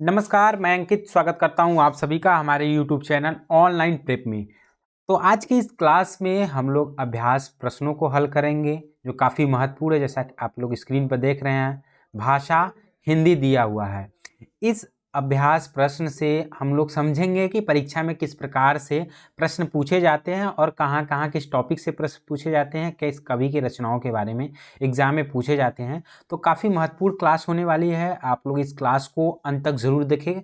नमस्कार, मैं अंकित स्वागत करता हूं आप सभी का हमारे YouTube चैनल ऑनलाइन प्रेप में। तो आज की इस क्लास में हम लोग अभ्यास प्रश्नों को हल करेंगे जो काफ़ी महत्वपूर्ण है। जैसा कि आप लोग स्क्रीन पर देख रहे हैं, भाषा हिंदी दिया हुआ है। इस अभ्यास प्रश्न से हम लोग समझेंगे कि परीक्षा में किस प्रकार से प्रश्न पूछे जाते हैं और कहाँ कहाँ किस टॉपिक से प्रश्न पूछे जाते हैं, किस कवि की रचनाओं के बारे में एग्जाम में पूछे जाते हैं। तो काफ़ी महत्वपूर्ण क्लास होने वाली है, आप लोग इस क्लास को अंत तक ज़रूर देखें।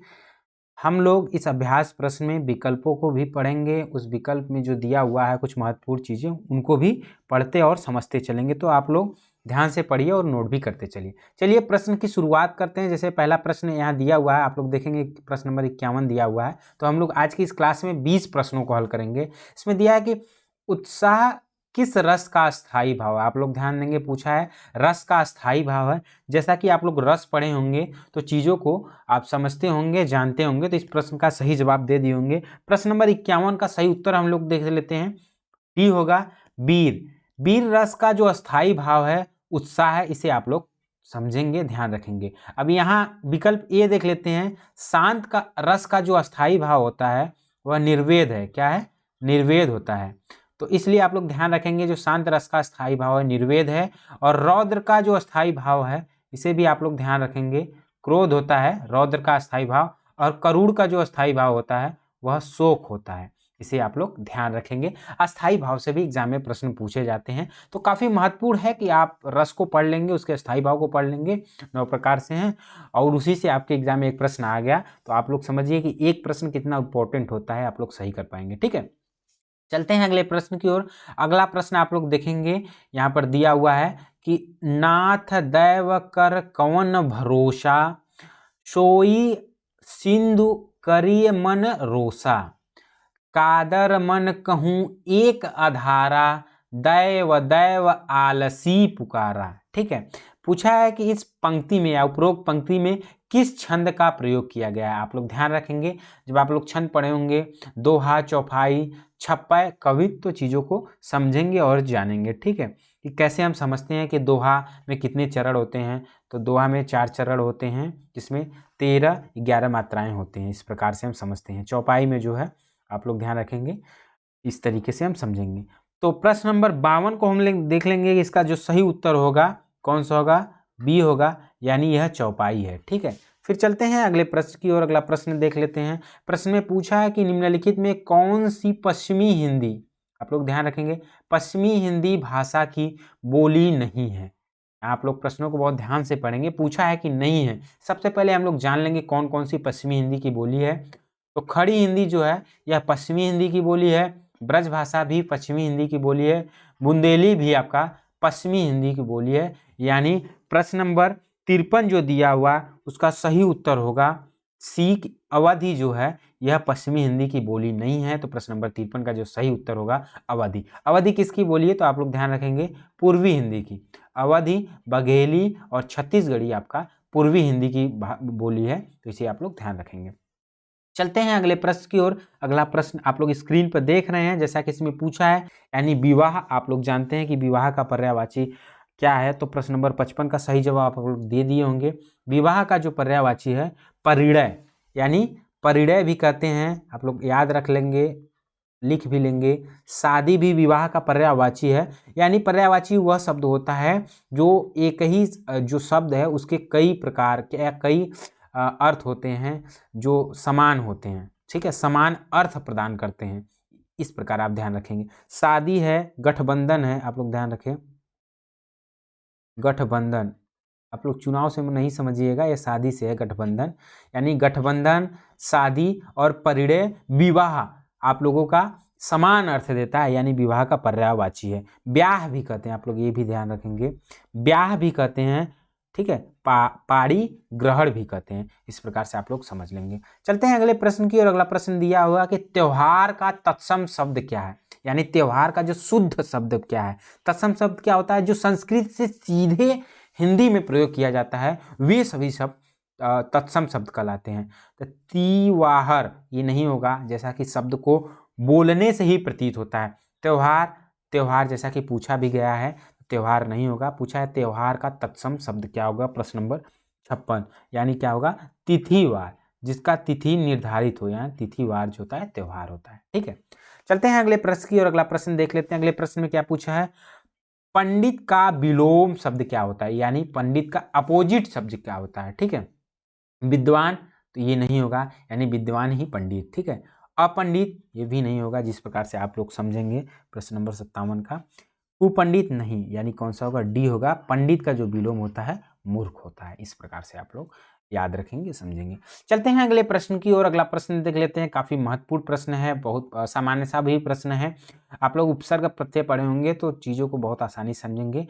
हम लोग इस अभ्यास प्रश्न में विकल्पों को भी पढ़ेंगे, उस विकल्प में जो दिया हुआ है कुछ महत्वपूर्ण चीज़ें उनको भी पढ़ते और समझते चलेंगे। तो आप लोग ध्यान से पढ़िए और नोट भी करते चलिए। चलिए प्रश्न की शुरुआत करते हैं। जैसे पहला प्रश्न यहाँ दिया हुआ है, आप लोग देखेंगे प्रश्न नंबर 51 दिया हुआ है। तो हम लोग आज की इस क्लास में 20 प्रश्नों को हल करेंगे। इसमें दिया है कि उत्साह किस रस का स्थायी भाव है। आप लोग ध्यान देंगे, पूछा है रस का स्थायी भाव है। जैसा कि आप लोग रस पढ़े होंगे तो चीज़ों को आप समझते होंगे, जानते होंगे, तो इस प्रश्न का सही जवाब दे दिए होंगे। प्रश्न नंबर 51 का सही उत्तर हम लोग देख लेते हैं। डी होगा वीर। वीर रस का जो अस्थाई भाव है उत्साह है, इसे आप लोग समझेंगे, ध्यान रखेंगे। अब यहाँ विकल्प ए देख लेते हैं। शांत का रस का जो अस्थाई भाव होता है वह निर्वेद है। क्या है? निर्वेद होता है। तो इसलिए आप लोग ध्यान रखेंगे, जो शांत रस का स्थायी भाव है निर्वेद है। और रौद्र का जो अस्थाई भाव है इसे भी आप लोग ध्यान रखेंगे, क्रोध होता है रौद्र का अस्थाई भाव। और करूण का जो अस्थाई भाव होता है वह शोक होता है, इसे आप लोग ध्यान रखेंगे। अस्थाई भाव से भी एग्जाम में प्रश्न पूछे जाते हैं। तो काफ़ी महत्वपूर्ण है कि आप रस को पढ़ लेंगे, उसके अस्थाई भाव को पढ़ लेंगे। 9 प्रकार से हैं और उसी से आपके एग्जाम में एक प्रश्न आ गया तो आप लोग समझिए कि एक प्रश्न कितना इंपॉर्टेंट होता है, आप लोग सही कर पाएंगे। ठीक है, चलते हैं अगले प्रश्न की ओर। अगला प्रश्न आप लोग देखेंगे, यहाँ पर दिया हुआ है कि नाथ दैव कर कवन भरोसा, सोई सिंधु करिय मन रोसा, कादर मन कहूँ एक अधारा, दैव दैव आलसी पुकारा। ठीक है, पूछा है कि इस पंक्ति में या उपरोक्त पंक्ति में किस छंद का प्रयोग किया गया है। आप लोग ध्यान रखेंगे, जब आप लोग छंद पढ़े होंगे, दोहा, चौपाई, छप्पा, कवित्व, तो चीज़ों को समझेंगे और जानेंगे। ठीक है, कि कैसे हम समझते हैं कि दोहा में कितने चरण होते हैं। तो दोहा में 4 चरण होते हैं, जिसमें 13-11 मात्राएं होती हैं। इस प्रकार से हम समझते हैं। चौपाई में जो है आप लोग ध्यान रखेंगे, इस तरीके से हम समझेंगे। तो प्रश्न नंबर 52 को हम देख लेंगे कि इसका जो सही उत्तर होगा कौन सा होगा, बी होगा, यानी यह चौपाई है। ठीक है, फिर चलते हैं अगले प्रश्न की ओर। अगला प्रश्न देख लेते हैं। प्रश्न में पूछा है कि निम्नलिखित में कौन सी पश्चिमी हिंदी, आप लोग ध्यान रखेंगे, पश्चिमी हिंदी भाषा की बोली नहीं है। आप लोग प्रश्नों को बहुत ध्यान से पढ़ेंगे। पूछा है कि नहीं है, सबसे पहले हम लोग जान लेंगे कौन कौन सी पश्चिमी हिंदी की बोली है। तो खड़ी हिंदी जो है यह पश्चिमी हिंदी की बोली है। ब्रज भाषा भी पश्चिमी हिंदी की बोली है। बुंदेली भी आपका पश्चिमी हिंदी की बोली है। यानी प्रश्न नंबर 53 जो दिया हुआ उसका सही उत्तर होगा सी। अवधि जो है यह पश्चिमी हिंदी की बोली नहीं है। तो प्रश्न नंबर 53 का जो सही उत्तर होगा अवधि। अवधि किसकी बोली है? तो आप लोग ध्यान रखेंगे, पूर्वी हिंदी की। अवधि, बघेली और छत्तीसगढ़ी आपका पूर्वी हिंदी की बोली है। तो इसे आप लोग ध्यान रखेंगे। चलते हैं अगले प्रश्न की ओर। अगला प्रश्न आप लोग स्क्रीन पर देख रहे हैं, जैसा कि इसमें पूछा है, यानी विवाह। आप लोग जानते हैं कि विवाह का पर्यायवाची क्या है। तो प्रश्न नंबर 55 का सही जवाब आप लोग दे दिए होंगे। विवाह का जो पर्यायवाची है परिणय, यानी परिणय भी कहते हैं। आप लोग याद रख लेंगे, लिख भी लेंगे। शादी भी विवाह का पर्यायवाची है। यानी पर्यायवाची वह शब्द होता है जो एक ही जो शब्द है उसके कई प्रकार के या कई अर्थ होते हैं जो समान होते हैं। ठीक है, समान अर्थ प्रदान करते हैं। इस प्रकार आप ध्यान रखेंगे। शादी है, गठबंधन है, आप लोग ध्यान रखें, गठबंधन। आप लोग चुनाव से नहीं समझिएगा, यह शादी से है, गठबंधन। यानी गठबंधन, शादी और परिणय, विवाह आप लोगों का समान अर्थ देता है, यानी विवाह का पर्यायवाची है। ब्याह भी कहते हैं, आप लोग ये भी ध्यान रखेंगे, ब्याह भी कहते हैं। ठीक है, पाड़ी ग्रहण भी कहते हैं। इस प्रकार से आप लोग समझ लेंगे। चलते हैं अगले प्रश्न की और। अगला प्रश्न दिया हुआ कि त्योहार का तत्सम शब्द क्या है, यानी त्योहार का जो शुद्ध शब्द क्या है। तत्सम शब्द क्या होता है? जो संस्कृत से सीधे हिंदी में प्रयोग किया जाता है वे सभी शब्द तत्सम शब्द कहलाते हैं। तो तिवाहर ये नहीं होगा, जैसा कि शब्द को बोलने से ही प्रतीत होता है। त्योहार, त्योहार जैसा कि पूछा भी गया है, त्योहार नहीं होगा। पूछा है त्योहार का तत्सम शब्द क्या होगा, प्रश्न नंबर 56, यानी क्या होगा? तिथिवार। जिसका तिथि निर्धारित हो, यहाँ तिथिवार जो होता है त्योहार होता है। ठीक है, चलते हैं अगले प्रश्न की और अगला प्रश्न देख लेते हैं। अगले प्रश्न में क्या पूछा है, पंडित का विलोम शब्द क्या होता है, यानी पंडित का अपोजिट शब्द क्या होता है। ठीक है, विद्वान तो ये नहीं होगा, यानी विद्वान ही पंडित। ठीक है, अपंडित ये भी नहीं होगा, जिस प्रकार से आप लोग समझेंगे प्रश्न नंबर 57 का। कुपंडित नहीं, यानी कौन सा होगा, डी होगा। पंडित का जो विलोम होता है मूर्ख होता है। इस प्रकार से आप लोग याद रखेंगे, समझेंगे। चलते हैं अगले प्रश्न की और अगला प्रश्न देख लेते हैं। काफी महत्वपूर्ण प्रश्न है, बहुत सामान्य सा भी प्रश्न है। आप लोग उपसर्ग प्रत्यय पढ़े होंगे तो चीजों को बहुत आसानी से समझेंगे।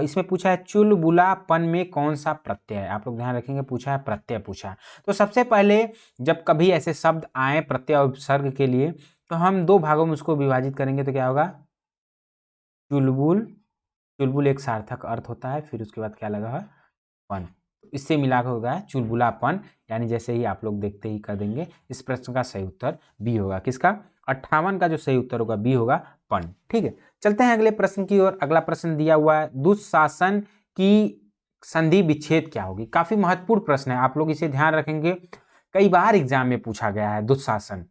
इसमें पूछा है चुलबुलापन में कौन सा प्रत्यय है, आप लोग ध्यान रखेंगे, पूछा है प्रत्यय पूछा है। तो सबसे पहले जब कभी ऐसे शब्द आए प्रत्यय और उपसर्ग के लिए, तो हम दो भागों में उसको विभाजित करेंगे। तो क्या होगा, चुलबुल, चुलबुल एक सार्थक अर्थ होता है, फिर उसके बाद क्या लगा है, पन, इससे मिलाकर होगा है चुलबुलापन, यानी जैसे ही आप लोग देखते ही कर देंगे। इस प्रश्न का सही उत्तर बी होगा। किसका, 58 का जो सही उत्तर होगा बी होगा, पन। ठीक है, चलते हैं अगले प्रश्न की ओर। अगला प्रश्न दिया हुआ है, दुःशासन की संधि विच्छेद क्या होगी। काफी महत्वपूर्ण प्रश्न है, आप लोग इसे ध्यान रखेंगे, कई बार एग्जाम में पूछा गया है दुःशासन,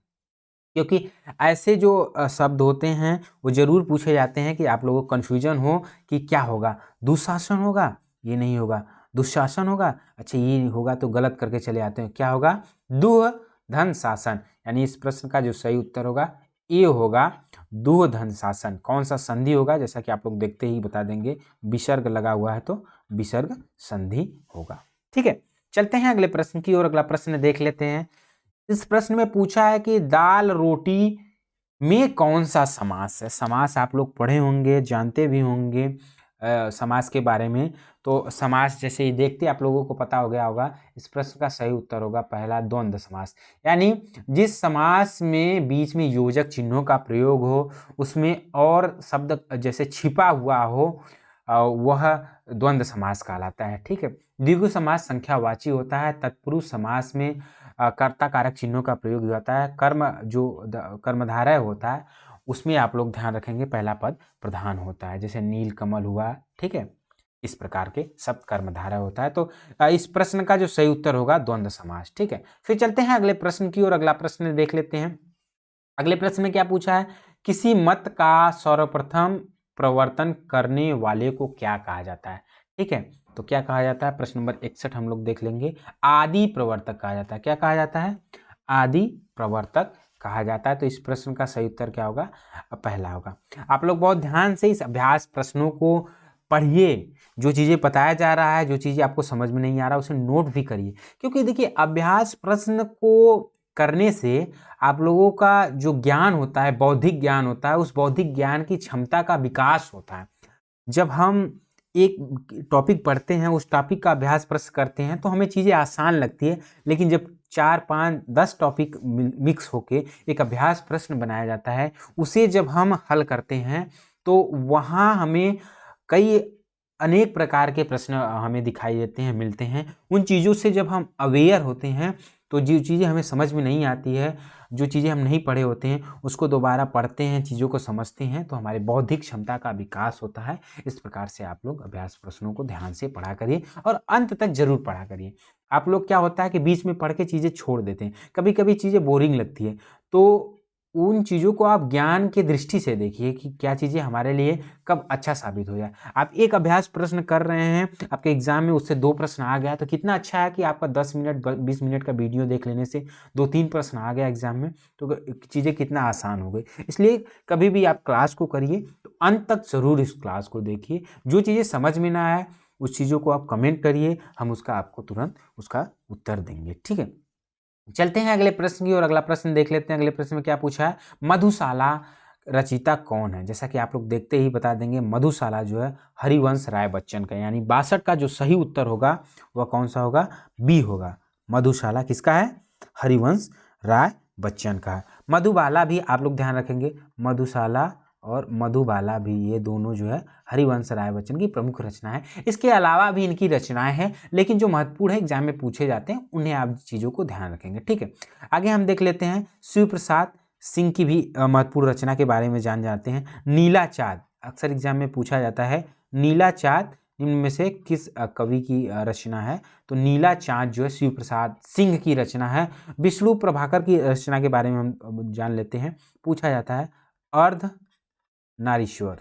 क्योंकि ऐसे जो शब्द होते हैं वो जरूर पूछे जाते हैं कि आप लोगों को कन्फ्यूजन हो कि क्या होगा, दुशासन होगा, ये नहीं होगा, दुशासन होगा, अच्छा ये होगा तो गलत करके चले आते हैं। क्या होगा, दुह धन शासन, यानी इस प्रश्न का जो सही उत्तर होगा ये होगा दुह धन शासन। कौन सा संधि होगा, जैसा कि आप लोग देखते ही बता देंगे, विसर्ग लगा हुआ है तो विसर्ग संधि होगा। ठीक है, चलते हैं अगले प्रश्न की ओर। अगला प्रश्न देख लेते हैं। इस प्रश्न में पूछा है कि दाल रोटी में कौन सा समास है। समास आप लोग पढ़े होंगे, जानते भी होंगे समास के बारे में। तो समास जैसे ही देखते आप लोगों को पता हो गया होगा। इस प्रश्न का सही उत्तर होगा पहला, द्वंद्व समास, यानी जिस समास में बीच में योजक चिन्हों का प्रयोग हो, उसमें और शब्द जैसे छिपा हुआ हो, वह द्वंद्व समास कहलाता है। ठीक है, द्विगु समास संख्यावाची होता है। तत्पुरुष समास में कर्ता कारक चिन्हों का प्रयोग होता है। कर्म जो कर्मधारय होता है उसमें आप लोग ध्यान रखेंगे पहला पद प्रधान होता है, जैसे नील कमल हुआ। ठीक है, इस प्रकार के शब्द कर्मधारय होता है। तो इस प्रश्न का जो सही उत्तर होगा द्वंद्व समास। ठीक है, फिर चलते हैं अगले प्रश्न की ओर। अगला प्रश्न देख लेते हैं। अगले प्रश्न में क्या पूछा है, किसी मत का सर्वप्रथम प्रवर्तन करने वाले को क्या कहा जाता है। ठीक है, तो क्या कहा जाता है, प्रश्न नंबर 61 हम लोग देख लेंगे। आदि प्रवर्तक कहा जाता है। क्या कहा जाता है, आदि प्रवर्तक कहा जाता है। तो इस प्रश्न का सही उत्तर क्या होगा, पहला होगा। आप लोग बहुत ध्यान से इस अभ्यास प्रश्नों को पढ़िए, जो चीज़ें बताया जा रहा है, जो चीज़ें आपको समझ में नहीं आ रहा उसे नोट भी करिए, क्योंकि देखिए अभ्यास प्रश्न को करने से आप लोगों का जो ज्ञान होता है, बौद्धिक ज्ञान होता है, उस बौद्धिक ज्ञान की क्षमता का विकास होता है। जब हम एक टॉपिक पढ़ते हैं, उस टॉपिक का अभ्यास प्रश्न करते हैं तो हमें चीज़ें आसान लगती है, लेकिन जब 4, 5, 10 टॉपिक मिक्स होके एक अभ्यास प्रश्न बनाया जाता है, उसे जब हम हल करते हैं तो वहाँ हमें कई अनेक प्रकार के प्रश्न हमें दिखाई देते हैं, मिलते हैं। उन चीज़ों से जब हम अवेयर होते हैं तो जो चीज़ें हमें समझ में नहीं आती है, जो चीज़ें हम नहीं पढ़े होते हैं, उसको दोबारा पढ़ते हैं, चीज़ों को समझते हैं, तो हमारी बौद्धिक क्षमता का विकास होता है। इस प्रकार से आप लोग अभ्यास प्रश्नों को ध्यान से पढ़ा करिए और अंत तक जरूर पढ़ा करिए। आप लोग क्या होता है कि बीच में पढ़ के चीज़ें छोड़ देते हैं, कभी कभी चीज़ें बोरिंग लगती है, तो उन चीज़ों को आप ज्ञान के दृष्टि से देखिए कि क्या चीज़ें हमारे लिए कब अच्छा साबित हो जाए। आप एक अभ्यास प्रश्न कर रहे हैं, आपके एग्जाम में उससे 2 प्रश्न आ गया तो कितना अच्छा है कि आपका 10 मिनट 20 मिनट का वीडियो देख लेने से 2-3 प्रश्न आ गया एग्जाम में, तो चीज़ें कितना आसान हो गई। इसलिए कभी भी आप क्लास को करिए तो अंत तक ज़रूर इस क्लास को देखिए। जो चीज़ें समझ में ना आए उस चीज़ों को आप कमेंट करिए, हम उसका आपको तुरंत उसका उत्तर देंगे। ठीक है, चलते हैं अगले प्रश्न की और। अगला प्रश्न देख लेते हैं। अगले प्रश्न में क्या पूछा है, मधुशाला रचयिता कौन है। जैसा कि आप लोग देखते ही बता देंगे, मधुशाला जो है हरिवंश राय बच्चन का, यानी 62 का जो सही उत्तर होगा वह कौन सा होगा, बी होगा। मधुशाला किसका है, हरिवंश राय बच्चन का है। मधुबाला भी आप लोग ध्यान रखेंगे, मधुशाला और मधुबाला भी, ये दोनों जो है हरिवंश राय बच्चन की प्रमुख रचना है। इसके अलावा भी इनकी रचनाएं हैं, लेकिन जो महत्वपूर्ण है एग्जाम में पूछे जाते हैं उन्हें आप चीज़ों को ध्यान रखेंगे। ठीक है, आगे हम देख लेते हैं। शिव प्रसाद सिंह की भी महत्वपूर्ण रचना के बारे में जान जाते हैं। नीला चाँद, अक्सर एग्जाम में पूछा जाता है, नीला चाँद निम्न में से किस कवि की रचना है? तो नीला चाँद जो है शिव प्रसाद सिंह की रचना है। विष्णु प्रभाकर की रचना के बारे में हम जान लेते हैं। पूछा जाता है अर्ध नारीश्वर,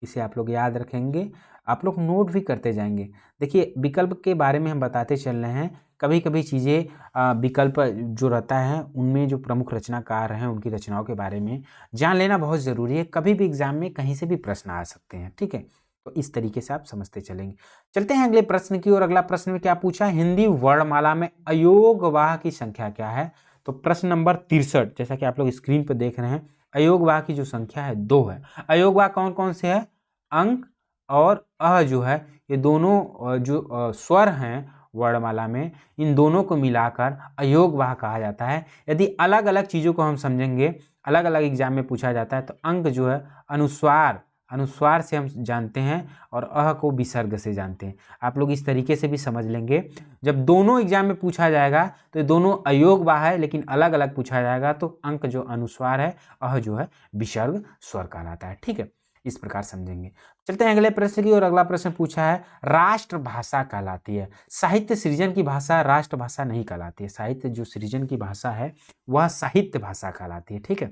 इसे आप लोग याद रखेंगे, आप लोग नोट भी करते जाएंगे। देखिए विकल्प के बारे में हम बताते चल रहे हैं, कभी कभी चीज़ें विकल्प जो रहता है उनमें जो प्रमुख रचनाकार हैं उनकी रचनाओं के बारे में जान लेना बहुत ज़रूरी है। कभी भी एग्जाम में कहीं से भी प्रश्न आ सकते हैं, ठीक है। तो इस तरीके से आप समझते चलेंगे। चलते हैं अगले प्रश्न की ओर। अगला प्रश्न में क्या पूछा? हिंदी वर्णमाला में अयोगवाह की संख्या क्या है? तो प्रश्न नंबर 63, जैसा कि आप लोग स्क्रीन पर देख रहे हैं, अयोगवाह की जो संख्या है 2 है। अयोगवाह कौन कौन से है? अंक और अ जो है, ये दोनों जो स्वर हैं वर्णमाला में, इन दोनों को मिलाकर अयोगवाह कहा जाता है। यदि अलग अलग चीज़ों को हम समझेंगे, अलग अलग एग्जाम में पूछा जाता है, तो अंक जो है अनुस्वार से हम जानते हैं और अह को विसर्ग से जानते हैं। आप लोग इस तरीके से भी समझ लेंगे। जब दोनों एग्जाम में पूछा जाएगा तो ये दोनों अयोगवाह है, लेकिन अलग अलग पूछा जाएगा तो अंक जो अनुस्वार है, अह जो है विसर्ग स्वर कहलाता है, ठीक है। इस प्रकार समझेंगे। चलते हैं अगले प्रश्न की ओर। अगला प्रश्न पूछा है राष्ट्रभाषा कहलाती है। साहित्य सृजन की भाषा राष्ट्रभाषा नहीं कहलाती है। साहित्य जो सृजन की भाषा है वह साहित्य भाषा कहलाती है, ठीक है।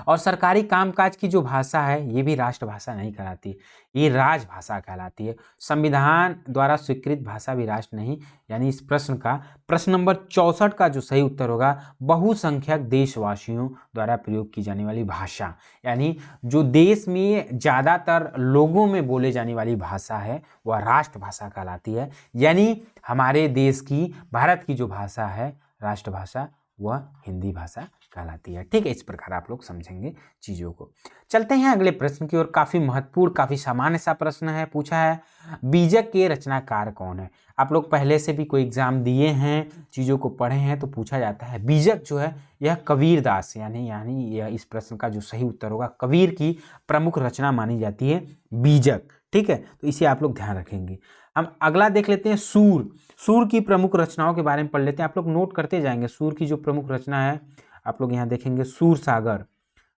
और सरकारी कामकाज की जो भाषा है ये भी राष्ट्रभाषा नहीं कहलाती, ये राजभाषा कहलाती है। संविधान द्वारा स्वीकृत भाषा भी राष्ट्र नहीं। यानी इस प्रश्न का प्रश्न नंबर 64 का जो सही उत्तर होगा बहुसंख्यक देशवासियों द्वारा प्रयोग की जाने वाली भाषा, यानी जो देश में ज़्यादातर लोगों में बोले जाने वाली भाषा है वह राष्ट्रभाषा कहलाती है। यानी हमारे देश की, भारत की जो भाषा है राष्ट्रभाषा, वह हिंदी भाषा कहलाती है, ठीक है। इस प्रकार आप लोग समझेंगे चीज़ों को। चलते हैं अगले प्रश्न की ओर। काफ़ी महत्वपूर्ण, काफ़ी सामान्य सा प्रश्न है। पूछा है बीजक के रचनाकार कौन है? आप लोग पहले से भी कोई एग्जाम दिए हैं, चीज़ों को पढ़े हैं, तो पूछा जाता है बीजक जो है यह कबीर दास, यानी यह इस प्रश्न का जो सही उत्तर होगा, कबीर की प्रमुख रचना मानी जाती है बीजक, ठीक है। तो इसे आप लोग ध्यान रखेंगे। हम अगला देख लेते हैं सूर की प्रमुख रचनाओं के बारे में पढ़ लेते हैं। आप लोग नोट करते जाएंगे। सूर की जो प्रमुख रचना है आप लोग यहाँ देखेंगे, सूर सागर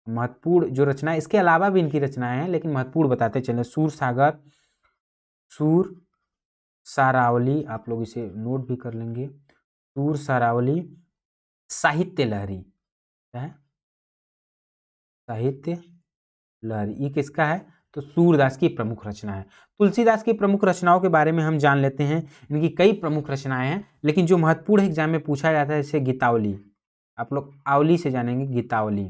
महत्वपूर्ण जो रचना है, इसके अलावा भी इनकी रचनाएं हैं लेकिन महत्वपूर्ण बताते चले। सूर सागर, सूर सारावली, आप लोग इसे नोट भी कर लेंगे। सूर सारावली, साहित्य लहरी, क्या है? साहित्य लहरी, ये किसका है? तो सूरदास की प्रमुख रचना है। तुलसीदास की प्रमुख रचनाओं के बारे में हम जान लेते हैं। इनकी कई प्रमुख रचनाएं हैं लेकिन जो महत्वपूर्ण एग्जाम में पूछा जाता है जैसे गीतावली, आप लोग आवली से जानेंगे, गीतावली,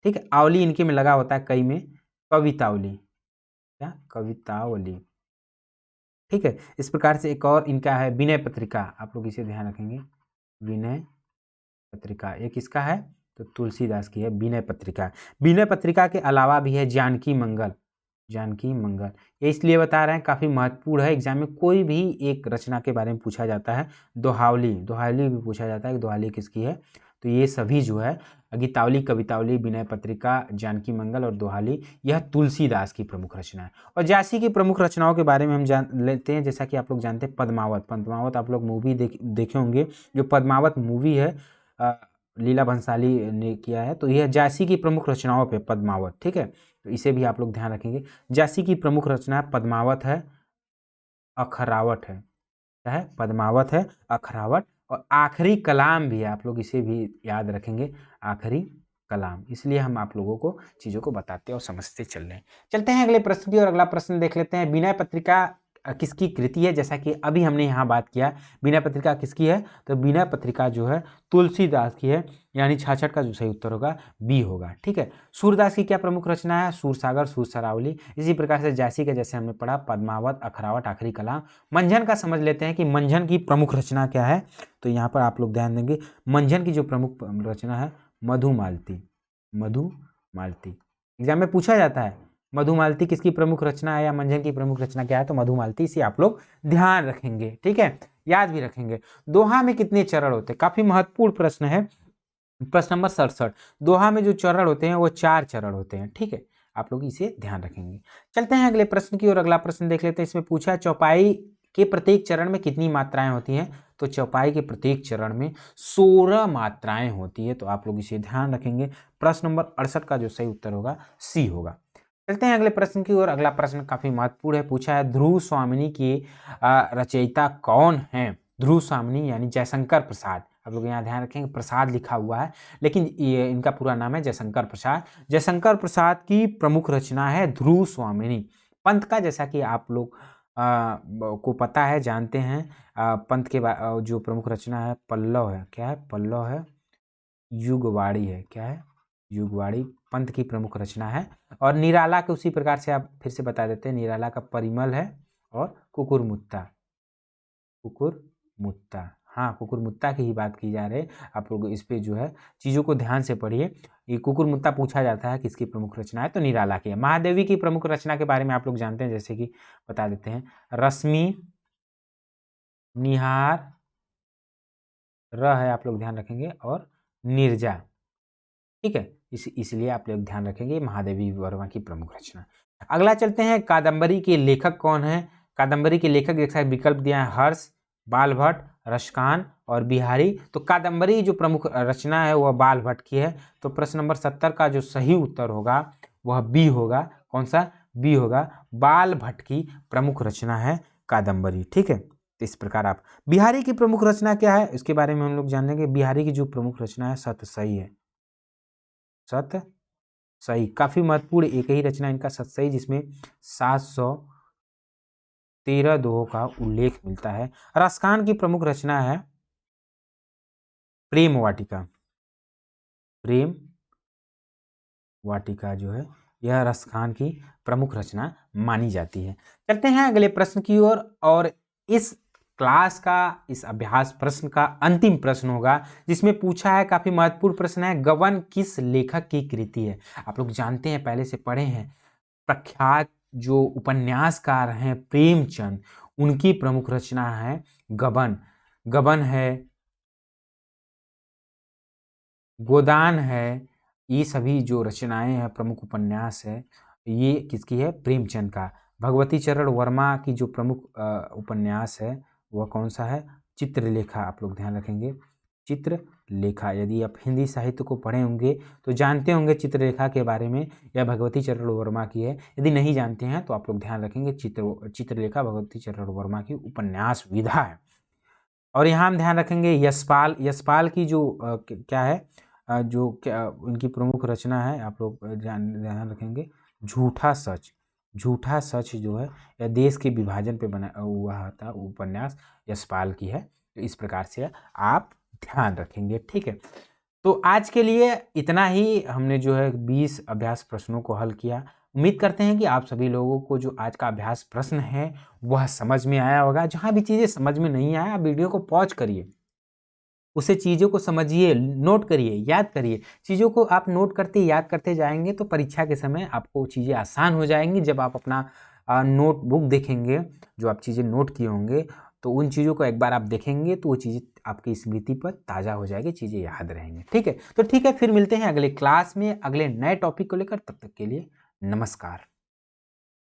ठीक है। आवली इनके में लगा होता है, कई में कवितावली, क्या? कवितावली, ठीक है। इस प्रकार से एक और इनका है विनय पत्रिका, आप लोग इसे ध्यान रखेंगे, विनय पत्रिका, ये किसका है? तो तुलसीदास की है विनय पत्रिका। विनय पत्रिका के अलावा भी है जानकी मंगल, जानकी मंगल, ये इसलिए बता रहे हैं काफ़ी महत्वपूर्ण है। एग्जाम में कोई भी एक रचना के बारे में पूछा जाता है। दोहावली, दोहावली भी पूछा जाता है कि दोहावली किसकी है। तो ये सभी जो है गीतावली, कवितावली, विनय पत्रिका, जानकी मंगल और दोहावली, यह तुलसीदास की प्रमुख रचना है। और जासी की प्रमुख रचनाओं के बारे में हम जान लेते हैं। जैसा कि आप लोग जानते हैं पद्मावत, पद्मावत आप लोग मूवी देखे होंगे। जो पद्मावत मूवी है लीला भंसाली ने किया है, तो यह जासी की प्रमुख रचनाओं पे पद्मावत, ठीक है। तो इसे भी आप लोग ध्यान रखेंगे। जासी की प्रमुख रचना पद्मावत है, अखरावट है, क्या है? पद्मावत है, अखरावट, और आखिरी कलाम भी है, आप लोग इसे भी याद रखेंगे, आखिरी कलाम। इसलिए हम आप लोगों को चीज़ों को बताते और समझते चल रहे हैं। चलते हैं अगले प्रश्न की और। अगला प्रश्न देख लेते हैं, विनय पत्रिका किसकी कृति है? जैसा कि अभी हमने यहाँ बात किया, विनय पत्रिका किसकी है? तो विनय पत्रिका जो है तुलसीदास की है, यानी 66 का जो सही उत्तर होगा बी होगा, ठीक है। सूरदास की क्या प्रमुख रचना है? सूर सागर, सूर सरावली। इसी प्रकार से जासी का जैसे हमने पढ़ा पद्मावत, अखरावट, आखिरी कलाम। मंझन का समझ लेते हैं कि मंझन की प्रमुख रचना क्या है। तो यहाँ पर आप लोग ध्यान देंगे, मंझन की जो प्रमुख रचना है मधुमालती, मधुमालती। एग्जाम में पूछा जाता है मधुमालती किसकी प्रमुख रचना है या मंझन की प्रमुख रचना क्या है? तो मधुमालती। इसे आप लोग ध्यान रखेंगे, ठीक है, याद भी रखेंगे। दोहा में कितने चरण होते हैं? काफी महत्वपूर्ण प्रश्न है। प्रश्न नंबर 67, दोहा में जो चरण होते हैं वो 4 चरण होते हैं, ठीक है। आप लोग इसे ध्यान रखेंगे। चलते हैं अगले प्रश्न की और। अगला प्रश्न देख लेते हैं। इसमें पूछा है चौपाई के प्रत्येक चरण में कितनी मात्राएं होती हैं? तो चौपाई के प्रत्येक चरण में 16 मात्राएं होती है। तो आप लोग इसे ध्यान रखेंगे। प्रश्न नंबर 68 का जो सही उत्तर होगा सी होगा। चलते हैं अगले प्रश्न की ओर। अगला प्रश्न काफी महत्वपूर्ण है, पूछा है ध्रुव स्वामिनी की रचयिता कौन है। ध्रुव स्वामिनी यानी जयशंकर प्रसाद, आप लोग यहाँ ध्यान रखेंगे प्रसाद लिखा हुआ है, लेकिन ये इनका पूरा नाम है जयशंकर प्रसाद। जयशंकर प्रसाद की प्रमुख रचना है ध्रुव स्वामिनी। पंथ का, जैसा कि आप लोग को पता है, जानते हैं, पंथ के जो प्रमुख रचना है पल्लव है। क्या है? पल्लव है। युगवाणी है। क्या है? युगवाणी पंथ की प्रमुख रचना है। और निराला के उसी प्रकार से आप फिर से बता देते हैं, निराला का परिमल है और कुकुरमुत्ता। कुकुरमुत्ता, हाँ कुकुरमुत्ता की ही बात की जा रही है। आप लोग इस पे जो है चीज़ों को ध्यान से पढ़िए। ये कुकुरमुत्ता पूछा जाता है किसकी प्रमुख रचना है, तो निराला की है। महादेवी की प्रमुख रचना के बारे में आप लोग जानते हैं, जैसे कि बता देते हैं, रश्मि, निहार, र है आप लोग ध्यान रखेंगे, और नीरजा। ठीक है, इसलिए आप लोग ध्यान रखेंगे महादेवी वर्मा की प्रमुख रचना। अगला चलते हैं, कादंबरी के लेखक कौन है। कादंबरी के लेखक जैसा विकल्प दिया है, हर्ष, बाल भट्ट, रसकान और बिहारी। तो कादंबरी जो प्रमुख रचना है वह बाल भट्ट की है। तो प्रश्न नंबर 70 का जो सही उत्तर होगा वह बी होगा। कौन सा? बी होगा। बाल भट्ट की प्रमुख रचना है कादंबरी। ठीक है, तो इस प्रकार आप, बिहारी की प्रमुख रचना क्या है इसके बारे में हम लोग जानेंगे। बिहारी की जो प्रमुख रचना है सतसई है। सतसई काफी महत्वपूर्ण एक ही रचना इनका सतसई, जिसमें 713 दोहों का उल्लेख मिलता है। रसखान की प्रमुख रचना है प्रेम वाटिका। प्रेम वाटिका जो है यह रसखान की प्रमुख रचना मानी जाती है। चलते हैं अगले प्रश्न की ओर, और इस क्लास का, इस अभ्यास प्रश्न का अंतिम प्रश्न होगा, जिसमें पूछा है, काफी महत्वपूर्ण प्रश्न है, गबन किस लेखक की कृति है। आप लोग जानते हैं, पहले से पढ़े हैं, प्रख्यात जो उपन्यासकार हैं प्रेमचंद, उनकी प्रमुख रचना है गबन। गबन है, गोदान है, ये सभी जो रचनाएं हैं, प्रमुख उपन्यास है, ये किसकी है? प्रेमचंद का। भगवती चरण वर्मा की जो प्रमुख उपन्यास है वह कौन सा है? चित्रलेखा। आप लोग ध्यान रखेंगे, चित्रलेखा। यदि आप हिंदी साहित्य को पढ़े होंगे तो जानते होंगे चित्रलेखा के बारे में, यह भगवती चरण वर्मा की है। यदि नहीं जानते हैं तो आप लोग ध्यान रखेंगे, चित्रलेखा भगवती चरण वर्मा की उपन्यास विधा है। और यहाँ हम ध्यान रखेंगे यशपाल। यशपाल की जो क्या है, जो क्या उनकी प्रमुख रचना है, आप लोग ध्यान रखेंगे, झूठा सच। झूठा सच जो है यह देश के विभाजन पे बना हुआ था उपन्यास, यशपाल की है। तो इस प्रकार से आप ध्यान रखेंगे। ठीक है, तो आज के लिए इतना ही। हमने जो है 20 अभ्यास प्रश्नों को हल किया। उम्मीद करते हैं कि आप सभी लोगों को जो आज का अभ्यास प्रश्न है वह समझ में आया होगा। जहाँ भी चीज़ें समझ में नहीं आया, आप वीडियो को पॉज करिए, उसे चीज़ों को समझिए, नोट करिए, याद करिए। चीज़ों को आप नोट करते याद करते जाएंगे तो परीक्षा के समय आपको चीज़ें आसान हो जाएंगी। जब आप अपना नोटबुक देखेंगे, जो आप चीज़ें नोट किए होंगे, तो उन चीज़ों को एक बार आप देखेंगे तो वो चीज़ें आपकी स्मृति पर ताज़ा हो जाएगी, चीज़ें याद रहेंगी। ठीक है, तो ठीक है, फिर मिलते हैं अगले क्लास में अगले नए टॉपिक को लेकर। तब तक के लिए नमस्कार।